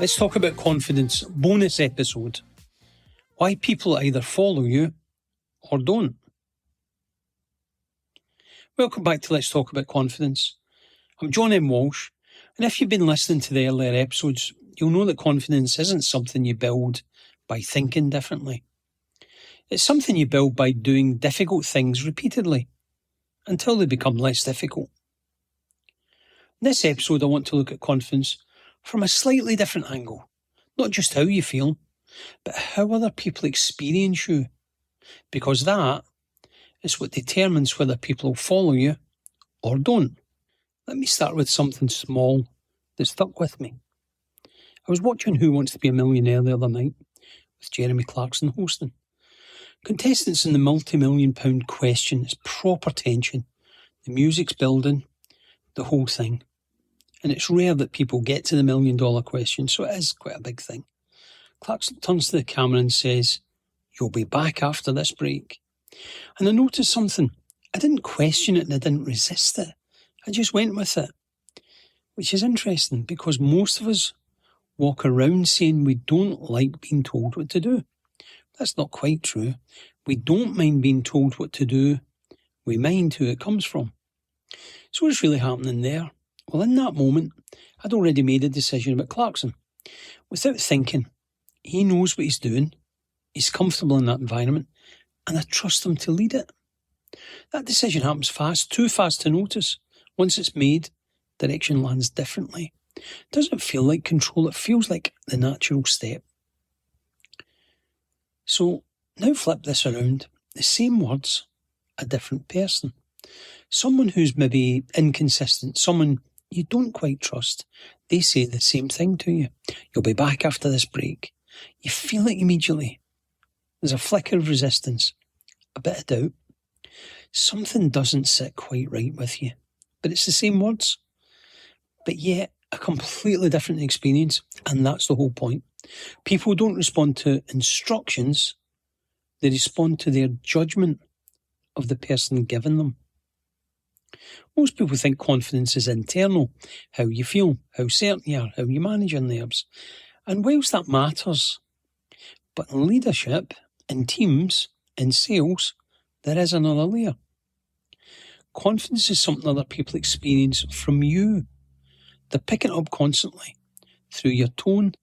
Let's talk about confidence. Bonus episode. Why people either follow you or don't. Welcome back to Let's Talk About Confidence. I'm John M. Walsh, and if you've been listening to the earlier episodes, you'll know that confidence isn't something you build by thinking differently. It's something you build by doing difficult things repeatedly until they become less difficult. In this episode, I want to look at confidence from a slightly different angle. Not just how you feel, but how other people experience you. Because that is what determines whether people follow you or don't. Let me start with something small that stuck with me. I was watching Who Wants to Be a Millionaire the other night with Jeremy Clarkson hosting. Contestants in the multi-million-pound question is proper tension. The music's building, the whole thing. And it's rare that people get to the $1 million question, so it is quite a big thing. Clarkson turns to the camera and says, "You'll be back after this break." And I noticed something. I didn't question it and I didn't resist it. I just went with it. Which is interesting because most of us walk around saying we don't like being told what to do. That's not quite true. We don't mind being told what to do. We mind who it comes from. So what's really happening there? Well, in that moment, I'd already made a decision about Clarkson. Without thinking, he knows what he's doing. He's comfortable in that environment. And I trust him to lead it. That decision happens fast, too fast to notice. Once it's made, direction lands differently. It doesn't feel like control, it feels like the natural step. So now flip this around. The same words, a different person. Someone who's maybe inconsistent, someone you don't quite trust. They say the same thing to you. You'll be back after this break. You feel it immediately. There's a flicker of resistance, a bit of doubt. Something doesn't sit quite right with you. But it's the same words. But yet, a completely different experience. And that's the whole point. People don't respond to instructions. They respond to their judgment of the person giving them. Most people think confidence is internal. How you feel, how certain you are, how you manage your nerves. And whilst that matters, but in leadership, in teams, in sales, there is another layer. Confidence is something other people experience from you. They're picking it up constantly through your tone,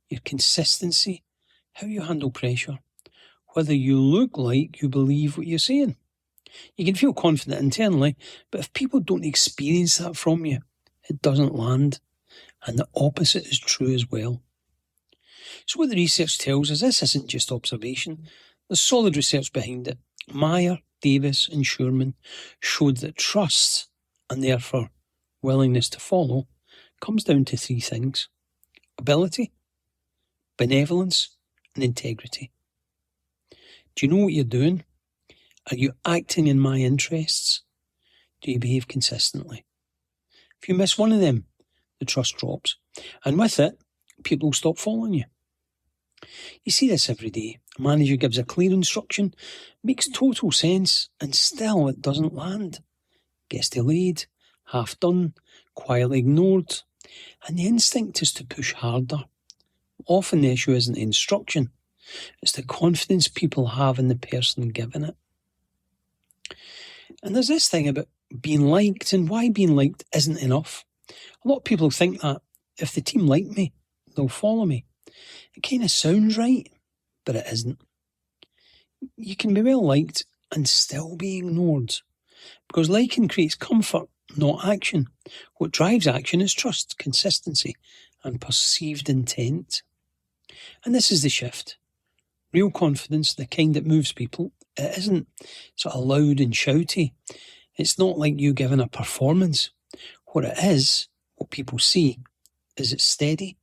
your consistency, how you handle pressure, whether you look like you believe what you're saying. You can feel confident internally, but if people don't experience that from you, it doesn't land. And the opposite is true as well. So what the research tells us, this isn't just observation. There's solid research behind it. Meyer, Davis and Schurman showed that trust, and therefore willingness to follow, comes down to three things: ability, benevolence and integrity. Do you know what you're doing? Are you acting in my interests? Do you behave consistently? If you miss one of them, the trust drops. And with it, people will stop following you. You see this every day. A manager gives a clear instruction, makes total sense, and still it doesn't land. Gets delayed, half done, quietly ignored. And the instinct is to push harder. Often the issue isn't the instruction. It's the confidence people have in the person giving it. And there's this thing about being liked and why being liked isn't enough. A lot of people think that if the team like me, they'll follow me. It kind of sounds right, but it isn't. You can be well liked and still be ignored. Because liking creates comfort, not action. What drives action is trust, consistency, and perceived intent. And this is the shift. Real confidence, the kind that moves people, it isn't sort of loud and shouty. It's not like you giving a performance. What it is, what people see, is it's steady,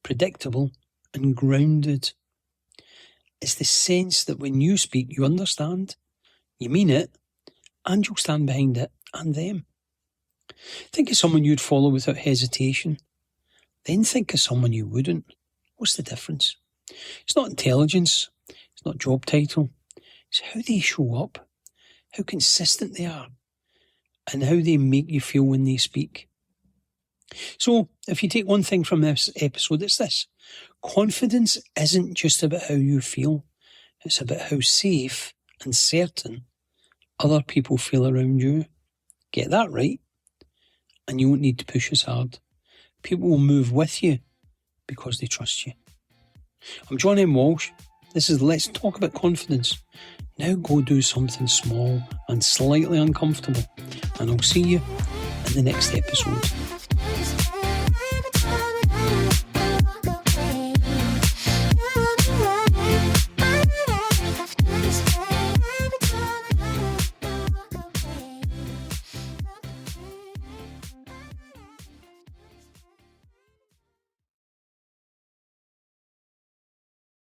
predictable, and grounded. It's the sense that when you speak, you understand, you mean it, and you'll stand behind it and them. Think of someone you'd follow without hesitation. Then think of someone you wouldn't. What's the difference? It's not intelligence. It's not job title. It's how they show up, how consistent they are, and how they make you feel when they speak. So, if you take one thing from this episode, it's this. Confidence isn't just about how you feel. It's about how safe and certain other people feel around you. Get that right, and you won't need to push as hard. People will move with you because they trust you. I'm John M. Walsh. This is Let's Talk About Confidence. Now go do something small and slightly uncomfortable, and I'll see you in the next episode.